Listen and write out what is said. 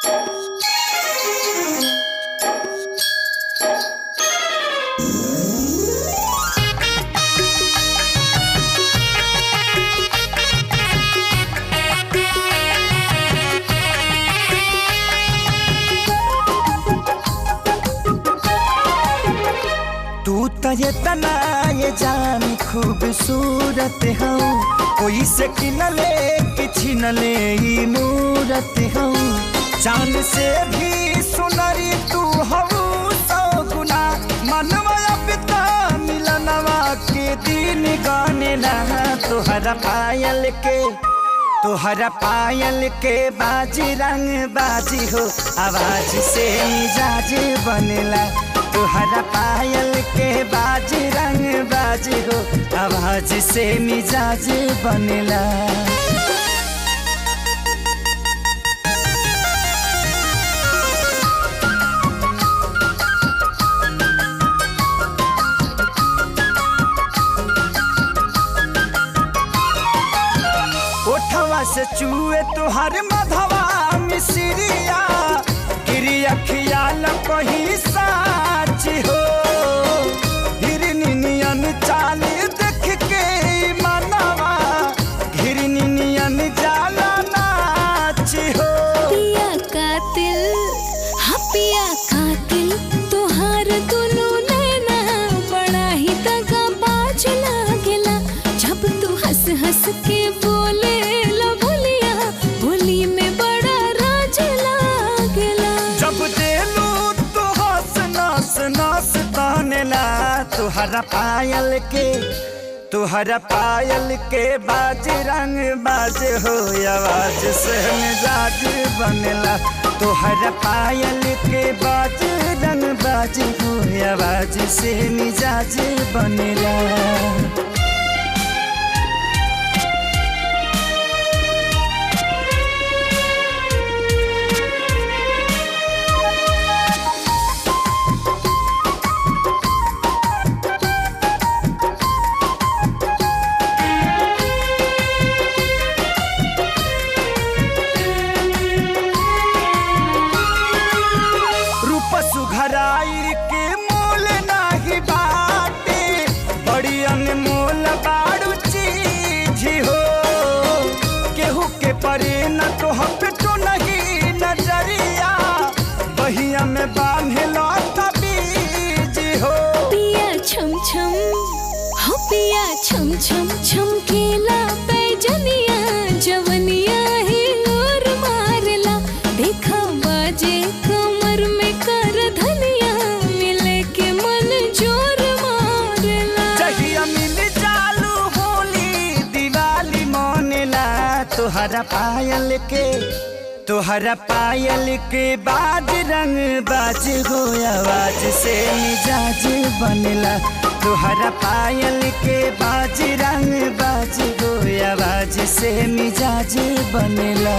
तू तो ये तना ये जान खूबसूरत हो, कोई से किनले कि छिनले ही मूरत हो। चांद से भी सुनरी तू हो 100 गुना, मनवा पिता मिलनवा के दिन गाने लहा। तोहरा पायल के बाजी रंग बाजी हो, आवाज से मिजाज बनेला। तोहरा पायल के बाजी रंग बाजी हो, आवाज से मिजाज बनेला। ओठवा से चूए तुहर मधवा मिसरिया, गिरी अखियाल कहीं साच हो। हिरनियन चाल देख के मनवा, हिरनियन जाला नाच हो। पिया कातिल, हाँ पिया कातिल, तुहार दुनू नैना बड़ा ही दगाबाज लागेला। जब तू हंस हंस के बोले ला बोलिया, बोली में बड़ा राज लागेला। जब देलू तो हंस नास नास तानेला। तुहरा पायल के बाज रंग बाज हो, आवाज से मिजाज बनेला। तुहरा पायल के बाज रंग बाज हो, आवाज से मिजाज बनेला। सुघराई के मोल नाही बाटे, बड़ी अनमोल बाड़ू चीज हो। केहू के परे न तो हम तो नहीं नजरिया, बहिया में बांधे लो तबीज हो। पिया छम छम, हो पिया छम छम छमकेला पैजनिया, जवनिया ही और मारला। देखा बाजे कमर में कर धनिया, मिले के मन जोर मारला। जहिया मिल चालू होली दिवाली मनेला। तुहरा पायल के बाज रंग बाज हो, आवाज से मिजाज बनेला। तुहरा पायल के बाज रंग बाज हो, आवाज से मिजाज बनेला।